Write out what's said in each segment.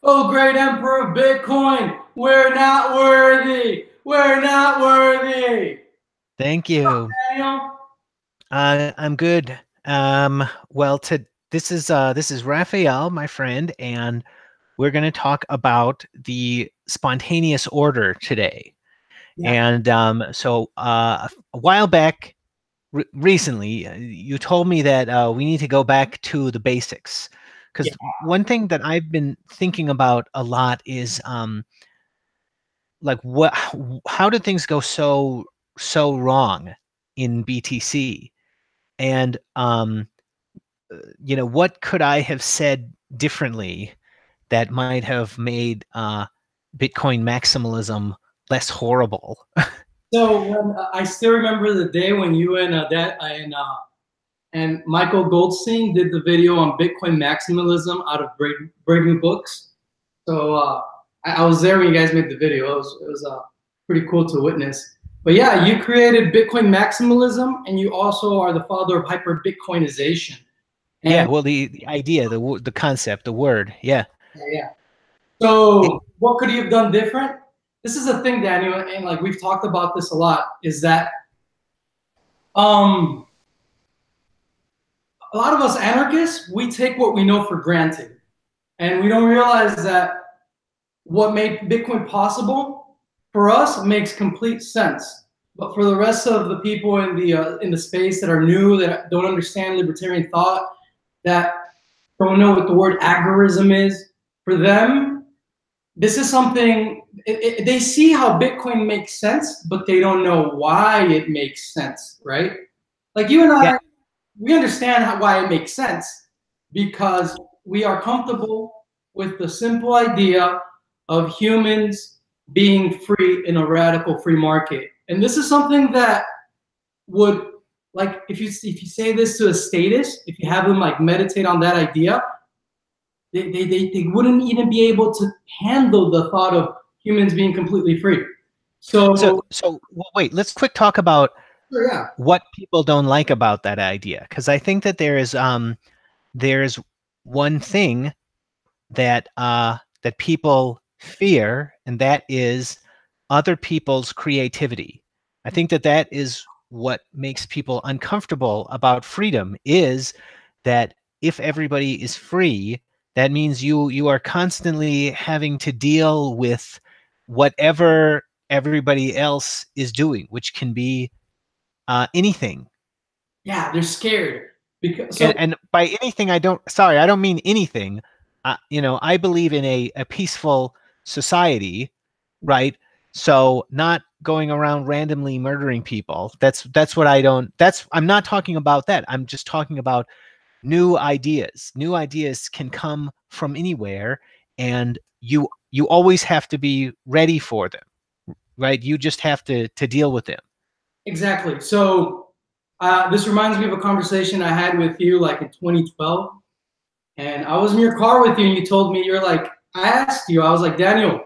Oh, great emperor of Bitcoin, we're not worthy. We're not worthy. Thank you. Daniel? I'm good. Well, this is Rafael, my friend, and we're going to talk about the spontaneous order today. Yeah, And a while back, recently, you told me that we need to go back to the basics, yeah. because one thing that I've been thinking about a lot is like how did things go so wrong in BTC? And what could I have said differently that might have made Bitcoin maximalism less horrible? So when I still remember the day when you and and Michael Goldstein did the video on Bitcoin maximalism out of Brave New Books. So I was there when you guys made the video. It was pretty cool to witness. But yeah, you created Bitcoin maximalism, and you also are the father of hyper Bitcoinization. Yeah, And well, the idea, the concept, the word, yeah. yeah. So what could you have done different? This is a thing, Daniel, and like we've talked about this a lot, is that um, a lot of us anarchists, we take what we know for granted. And we don't realize that what made Bitcoin possible for us makes complete sense. But for the rest of the people in the space that are new, that don't understand libertarian thought, that don't know what the word agorism is, for them, this is something, they see how Bitcoin makes sense, but they don't know why it makes sense, right? Like you and Yeah, I, we understand why it makes sense because we are comfortable with the simple idea of humans being free in a radical free market. And this is something that would, like, if you say this to a statist, if you have them like meditate on that idea, they wouldn't even be able to handle the thought of humans being completely free. So, well, wait, let's quick talk about sure, yeah. what people don't like about that idea, because I think that there's one thing that people fear, and that is other people's creativity. I think that that is what makes people uncomfortable about freedom, is that if everybody is free, that means you are constantly having to deal with whatever everybody else is doing, which can be anything. Yeah, they're scared because And by anything, I don't mean anything. I believe in a peaceful society, right? So not going around randomly murdering people. That's what I don't. I'm not talking about that. I'm just talking about new ideas. New ideas can come from anywhere, and you always have to be ready for them, right? You just have to deal with them. exactly. So this reminds me of a conversation I had with you like in 2012. And I was in your car with you, and you told me, you're like, I asked you, I was like, Daniel,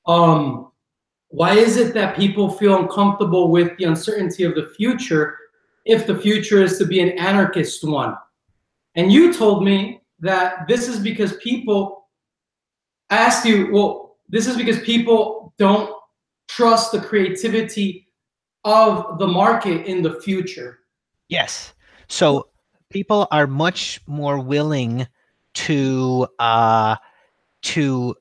um, why is it that people feel uncomfortable with the uncertainty of the future if the future is to be an anarchist one? And you told me that this is because people, I asked you, well, this is because people don't trust the creativity of the market in the future. Yes. So people are much more willing to uh, to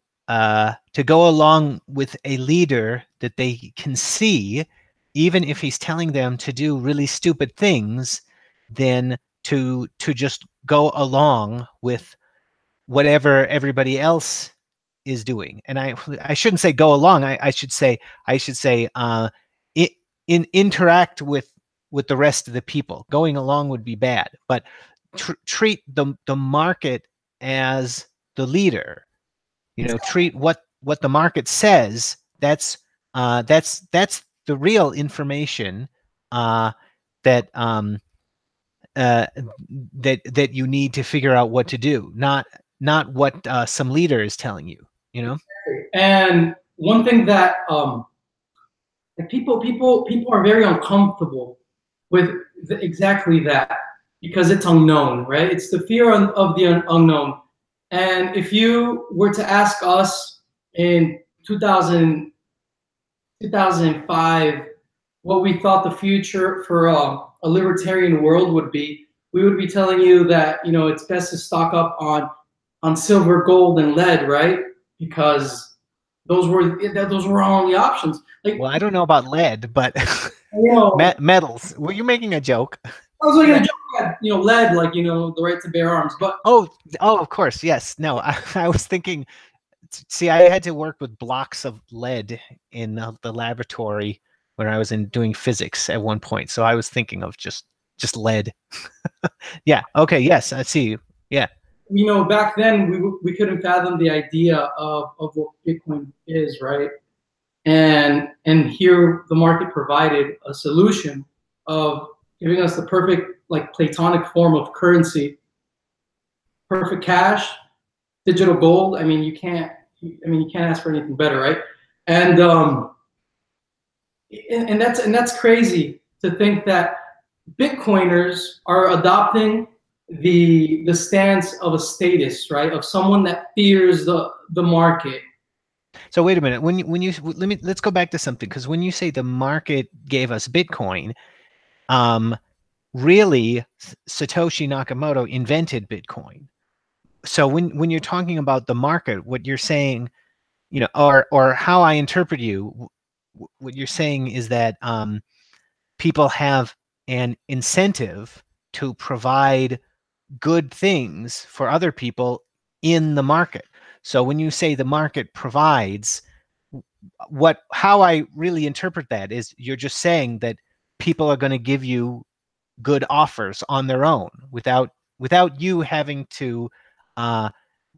go along with a leader that they can see, even if he's telling them to do really stupid things, than to just go along with whatever everybody else is doing. And I shouldn't say go along. I should say it, interact with the rest of the people. Going along would be bad, but treat the market as the leader. Treat what the market says. That's the real information uh, that uh, that you need to figure out what to do, not what some leader is telling you. You know. And one thing that people are very uncomfortable with exactly that because it's unknown, right? It's the fear of the unknown. And if you were to ask us in 2000, 2005 what we thought the future for a libertarian world would be, we would be telling you that it's best to stock up on silver, gold, and lead, right? Because those were our only options. Like, Well, I don't know about lead, but you know, metals. Were you making a joke? I was making a joke at lead, like the right to bear arms, but Oh, oh, of course, yes. No, I was thinking. See, I had to work with blocks of lead in the laboratory when I was doing physics at one point. So I was thinking of just lead. Yeah. Okay. Yes, I see. Yeah. back then we couldn't fathom the idea of what Bitcoin is, right? And here the market provided a solution of giving us the perfect like platonic form of currency, perfect cash, digital gold. I mean you can't ask for anything better, right? And that's crazy to think that Bitcoiners are adopting the stance of a statist, right? Of someone that fears the market. So wait a minute. Let's go back to something, because when you say the market gave us Bitcoin, um, really Satoshi Nakamoto invented Bitcoin. So when you're talking about the market, what you're saying, or how I interpret you, what you're saying is that people have an incentive to provide good things for other people in the market. So when you say the market provides, how I really interpret that is you're just saying that people are going to give you good offers on their own without you having to uh,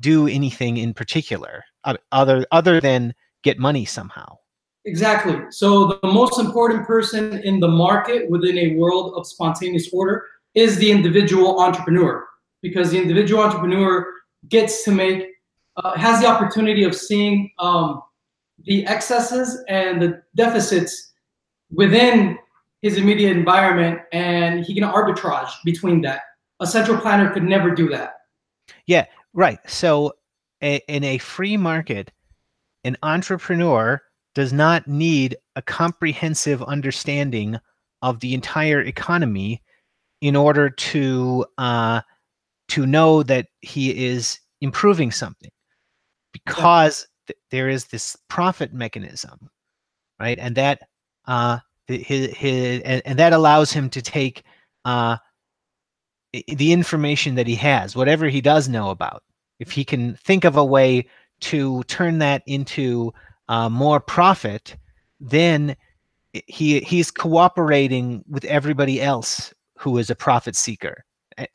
do anything in particular other than get money somehow. Exactly. So the most important person in the market within a world of spontaneous order is the individual entrepreneur, because the individual entrepreneur gets to has the opportunity of seeing the excesses and the deficits within his immediate environment, and he can arbitrage between that. A central planner could never do that. Yeah, right. So in a free market, an entrepreneur does not need a comprehensive understanding of the entire economy in order to know that he is improving something, because there is this profit mechanism, right? And that and that allows him to take uh, the information that he has, whatever he does know about, if he can think of a way to turn that into more profit, then he's cooperating with everybody else who is a profit seeker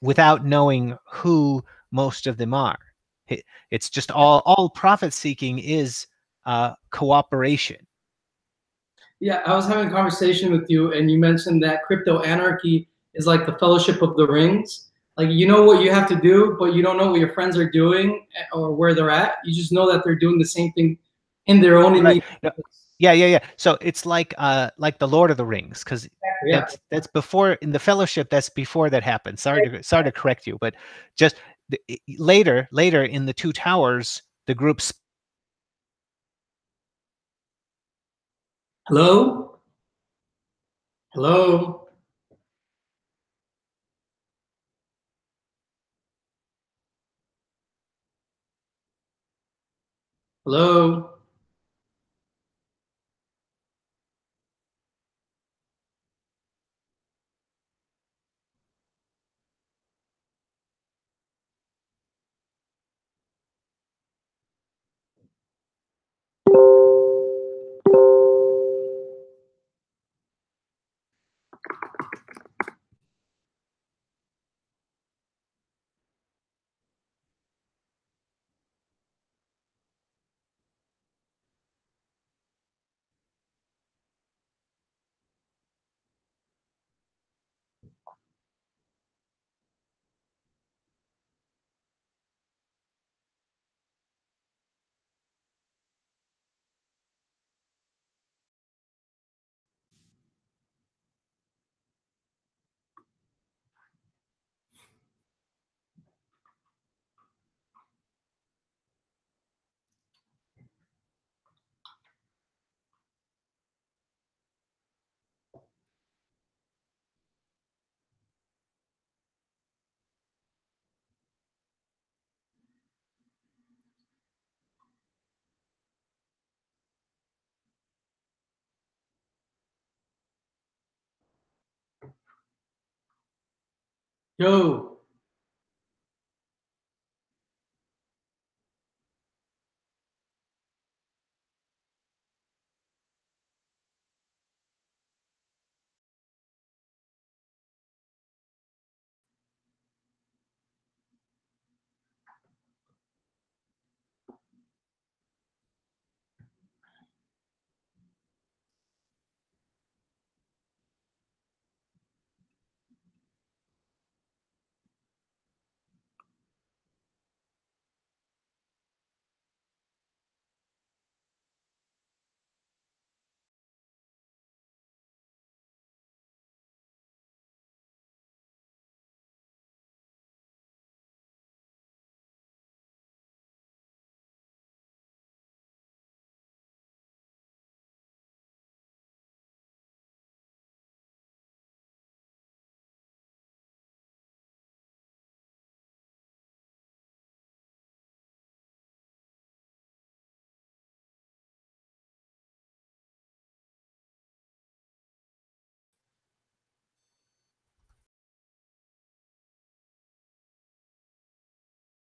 without knowing who most of them are. It's just all profit seeking is cooperation. Yeah, I was having a conversation with you, and you mentioned that crypto anarchy is like the Fellowship of the Rings. Like, you know what you have to do, but you don't know what your friends are doing or where they're at. You just know that they're doing the same thing in their own Right. immediate. No, yeah. So it's like the Lord of the Rings, because Yeah. that's before, in the Fellowship. That's before that happened. Sorry to correct you, but just later in the Two Towers, the groups. Hello? Hello? Hello? Yo.